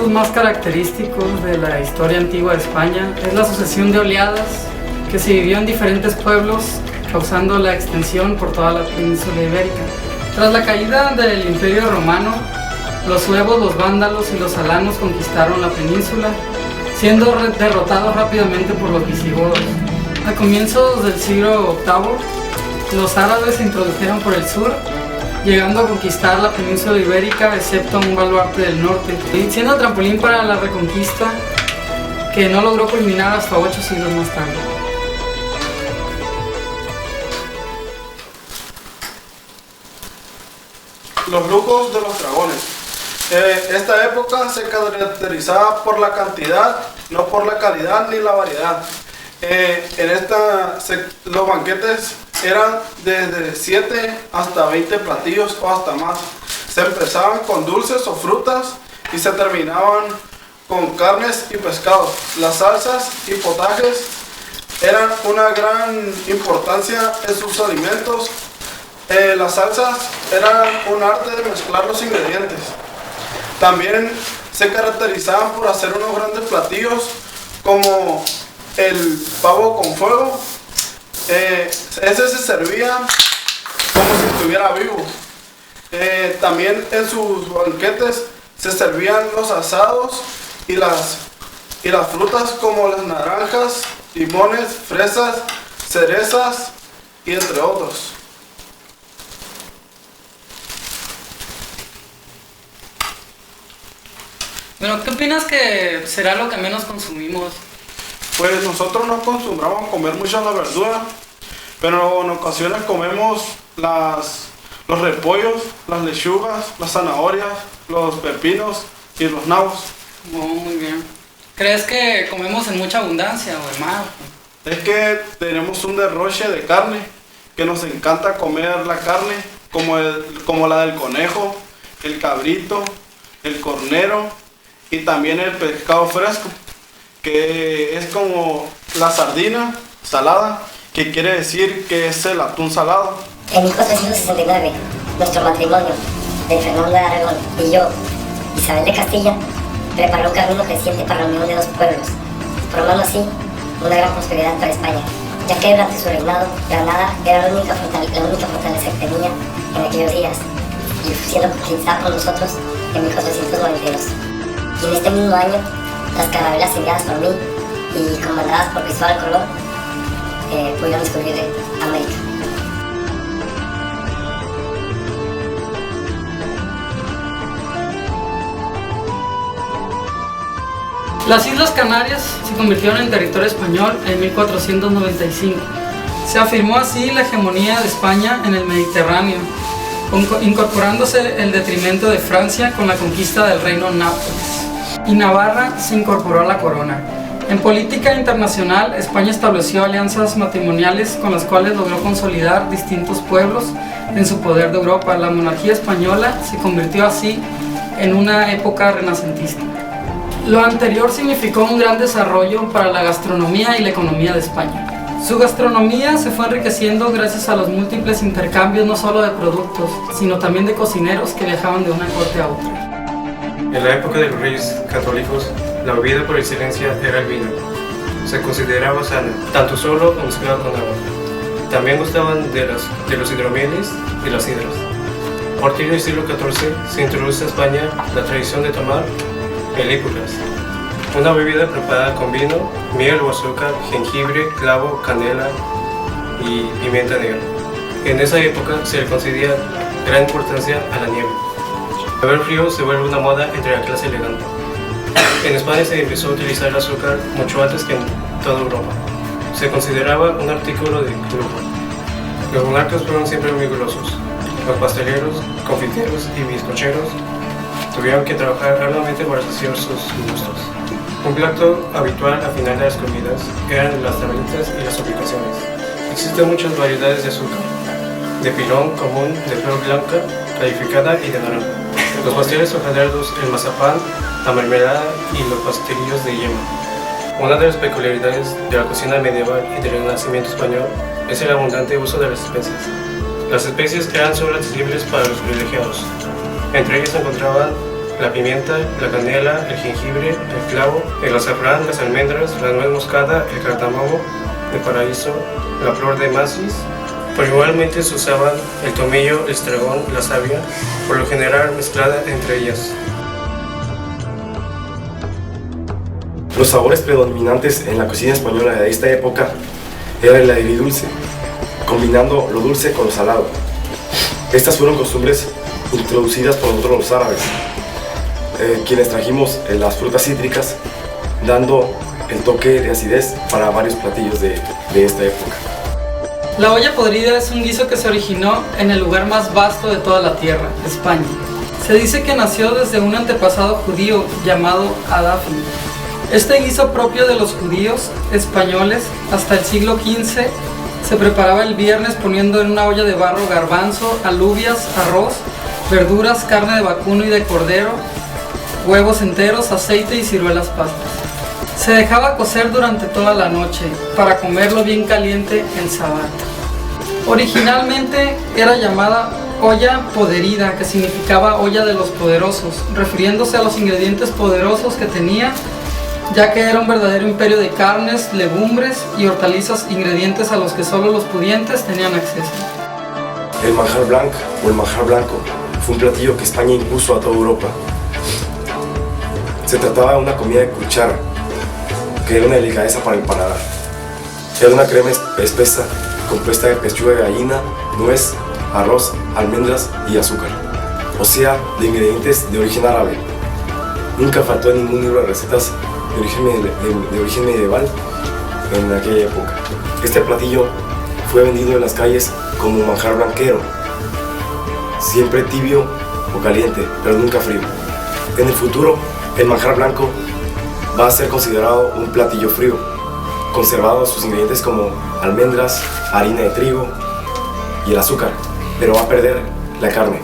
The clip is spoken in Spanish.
eventos más característicos de la historia antigua de España es la sucesión de oleadas que se vivió en diferentes pueblos, causando la extensión por toda la península ibérica. Tras la caída del Imperio Romano, los suevos, los vándalos y los alanos conquistaron la península, siendo derrotados rápidamente por los visigodos. A comienzos del siglo VIII, los árabes se introdujeron por el sur, llegando a conquistar la península ibérica, excepto un baluarte del norte, siendo trampolín para la reconquista que no logró culminar hasta 8 siglos más tarde. Los lujos de los dragones. Esta época se caracterizaba por la cantidad, no por la calidad ni la variedad. Los banquetes eran desde 7 hasta 20 platillos o hasta más. Se empezaban con dulces o frutas y se terminaban con carnes y pescados. Las salsas y potajes eran una gran importancia en sus alimentos. Las salsas eran un arte de mezclar los ingredientes. También se caracterizaban por hacer unos grandes platillos como el pavo con fuego. Ese se servía como si estuviera vivo. También en sus banquetes se servían los asados y las frutas como las naranjas, limones, fresas, cerezas y entre otros. Bueno, ¿qué opinas que será lo que menos consumimos? Pues nosotros no acostumbramos a comer mucho la verdura, pero en ocasiones comemos los repollos, las lechugas, las zanahorias, los pepinos y los nabos. Oh, muy bien. ¿Crees que comemos en mucha abundancia o en más? Es que tenemos un derroche de carne, que nos encanta comer la carne, como la del conejo, el cabrito, el cornero y también el pescado fresco, que es como la sardina salada, que quiere decir que es el atún salado. En 1469, nuestro matrimonio de Fernando de Aragón y yo, Isabel de Castilla, preparó un camino creciente para la unión de dos pueblos, formando así una gran prosperidad para España, ya que durante su reinado Granada era la única fortaleza que tenía en aquellos días, y siendo conquistada por nosotros en 1492. Y en este mismo año, las carabelas enviadas por mí y comandadas por Cristóbal Colón pudieron descubrir América. Las Islas Canarias se convirtieron en territorio español en 1495. Se afirmó así la hegemonía de España en el Mediterráneo, incorporándose el detrimento de Francia con la conquista del reino Nápoles. Y Navarra se incorporó a la corona. En política internacional, España estableció alianzas matrimoniales con las cuales logró consolidar distintos pueblos en su poder de Europa. La monarquía española se convirtió así en una época renacentista. Lo anterior significó un gran desarrollo para la gastronomía y la economía de España. Su gastronomía se fue enriqueciendo gracias a los múltiples intercambios no solo de productos, sino también de cocineros que viajaban de una corte a otra. En la época de los reyes católicos, la bebida por excelencia era el vino. Se consideraba sana, tanto solo o mezclado con agua. También gustaban de los hidromieles y las sidras. A partir del siglo XIV se introduce a España la tradición de tomar películas, una bebida preparada con vino, miel o azúcar, jengibre, clavo, canela y pimienta negra. En esa época se le concedía gran importancia a la nieve. Beber frío se vuelve una moda entre la clase elegante. En España se empezó a utilizar el azúcar mucho antes que en toda Europa. Se consideraba un artículo de lujo. Los monarcas fueron siempre muy golosos. Los pasteleros, confiteros y bizcocheros tuvieron que trabajar arduamente para saciar sus gustos. Un plato habitual al final de las comidas eran las tablitas y las ubicaciones. Existen muchas variedades de azúcar, de pilón común, de flor blanca, clarificada y de naranja. Los pasteles hojaldreros, el mazapán, la mermelada y los pastelillos de yema. Una de las peculiaridades de la cocina medieval y del Renacimiento español es el abundante uso de las especias. Las especies eran solo accesibles para los privilegiados. Entre ellas se encontraban la pimienta, la canela, el jengibre, el clavo, el azafrán, las almendras, la nuez moscada, el cardamomo, el paraíso, la flor de macis. Pero igualmente se usaban el tomillo, el estragón, la savia, por lo general mezclada entre ellas. Los sabores predominantes en la cocina española de esta época era el agridulce, combinando lo dulce con lo salado. Estas fueron costumbres introducidas por nosotros los árabes, quienes trajimos las frutas cítricas, dando el toque de acidez para varios platillos de esta época. La olla podrida es un guiso que se originó en el lugar más vasto de toda la tierra, España. Se dice que nació desde un antepasado judío llamado Adafni. Este guiso propio de los judíos españoles hasta el siglo XV se preparaba el viernes poniendo en una olla de barro garbanzo, alubias, arroz, verduras, carne de vacuno y de cordero, huevos enteros, aceite y ciruelas pastas. Se dejaba cocer durante toda la noche para comerlo bien caliente en Sabbat. Originalmente era llamada olla poderida, que significaba olla de los poderosos, refiriéndose a los ingredientes poderosos que tenía, ya que era un verdadero imperio de carnes, legumbres y hortalizas, ingredientes a los que solo los pudientes tenían acceso. El manjar blanc o el manjar blanco fue un platillo que España impuso a toda Europa. Se trataba de una comida de cuchara, que era una delicadeza para el paladar. Era una crema espesa compuesta de pechuga de gallina, nuez, arroz, almendras y azúcar, o sea, de ingredientes de origen árabe. Nunca faltó en ningún libro de recetas de origen medieval en aquella época. Este platillo fue vendido en las calles como manjar blanquero, siempre tibio o caliente, pero nunca frío. En el futuro, el manjar blanco va a ser considerado un platillo frío, conservados sus ingredientes como almendras, harina de trigo y el azúcar, pero va a perder la carne.